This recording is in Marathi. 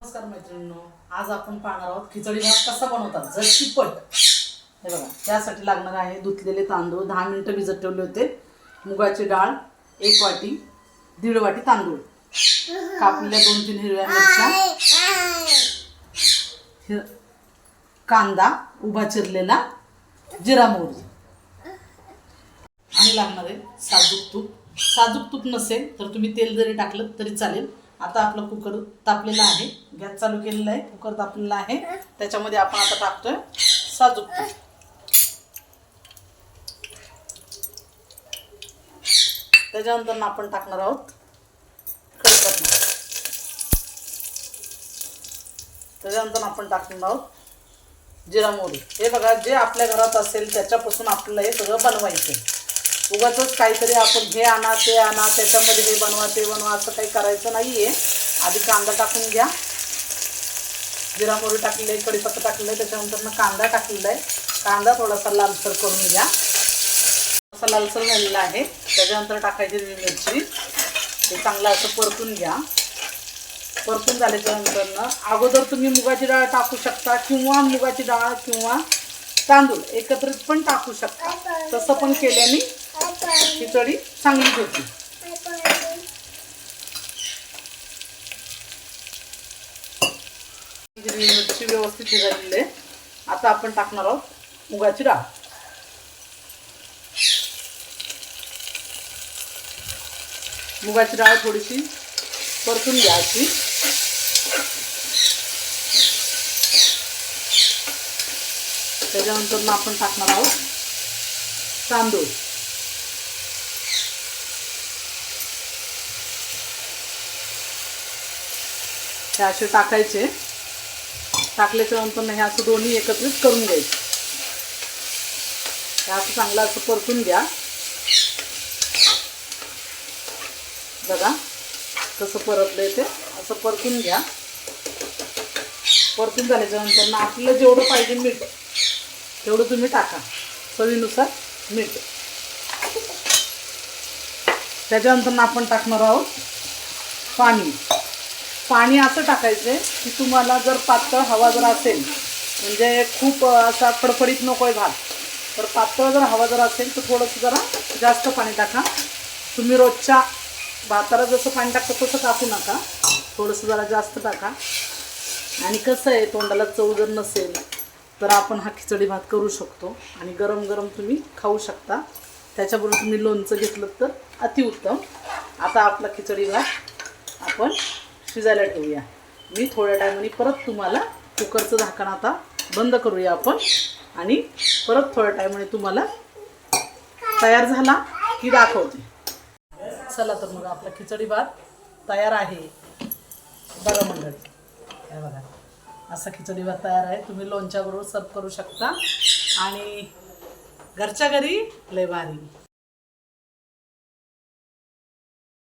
नमस्कार मैत्रिणींनो, आज आपण पाहणार आहोत खिचडी भात कसा बनवतात झटपट। हे बघा, त्यासाठी लागणार आहे धुतलेले तांदूळ 10 मिनिटं भिजत ठेवले होते, मुगाची डाळ 1 वाटी, 1.5 वाटी तांदूळ, कापलेल्या 2-3 हिरव्या मिरच्या, कांदा उभा चिरलेला, जिरा मोहरी आणि लागणार आहे साजूक तूप। साजूक तूप नसेल तर तुम्ही तेल जरी टाकलं तरी चालेल। आता आपला कुकर तापलेला आहे, गॅस चालू केलेला आहे, कुकर तापलेला आहे, त्याच्यामध्ये आपण आता टाकतोय साजूक तूप। त्याच्यानंतर आपण टाकणार आहोत कढीपत्ता। त्याच्यानंतर आपण टाकणार आहोत जिरा मोहरी। हे बघा, जे आपल्या घरात असेल त्याच्यापासून आपल्याला हे सगळं बनवायचं। उगाच काहीतरी आपण हे आणा ते आणा त्याच्यामध्ये हे बनवा ते बनवा असं काही करायचं नाहीये। आधी कांदा टाकून घ्या, जिरा मोहरी टाकलेली आहे, कढीपत्ता टाकलेला आहे, त्याच्यानंतर कांदा टाकलेला आहे। कांदा थोडासा लालसर करून घ्या, असा लालसर झालेला आहे। त्याच्यानंतर टाकायची हिरवी मिरची, ते चांगलं असं परतून घ्या। परतून झाल्याच्यानंतर अगोदर तुम्ही मुगाची डाळ टाकू शकता किंवा मुगाची डाळ किंवा तांदूळ एकत्रित पण टाकू शकता, तसं पण केल्याने खिचडी चांगली होती। हिरवी मिरची व्यवस्थित झालेली आहे। आता आपण टाकणार आहोत मुगाची डाळ। मुगाची डाळ थोडीशी परतून घ्यायची। त्याच्यानंतर आपण टाकणार आहोत तांदूळ। हे असे टाकायचे, टाकल्याच्या नंतर हे असं दोन्ही एकत्रित करून घ्यायचे। हे असं चांगलं असं परतून घ्या। बघा कसं परतलंय ते, असं परतून घ्या। परतून झाल्याच्या नंतर आपल्याला जेवढं पाहिजे मीठ तेवढं तुम्ही टाका, चवीनुसार मीठ। त्याच्यानंतर आपण टाकणार आहोत पाणी। पाणी असं टाकायचं की तुम्हाला जर पातळ हवा जर असेल, म्हणजे खूप असा फडफडीत नको आहे भात, तर पातळ जर हवा जर असेल तर थोडंसं जरा जास्त पाणी टाका। तुम्ही रोजच्या भाताला जसं पाणी टाकतं तसं टाकू नका, थोडंसं जरा जास्त टाका। आणि कसं आहे, तोंडाला चव जर नसेल तर आपण हा खिचडी भात करू शकतो आणि गरम गरम तुम्ही खाऊ शकता। त्याच्याबरोबर तुम्ही लोणचं घेतलं तर अतिउत्तम। आता आपला खिचडी भात आपण शिजायला ठेवूया। मी थोड्या टायमाने परत तुम्हाला कुकरचं झाकण आता बंद करूया आपण, आणि परत थोड्या टायमाने तुम्हाला तयार झाला की दाखवते। चला तर मग आपला खिचडी भात तयार आहे। बघा मंडळी, हे बघा असा खिचडी भात तयार आहे। तुम्ही लोणच्याबरोबर सर्व करू शकता आणि घरच्या घरी लय भारी।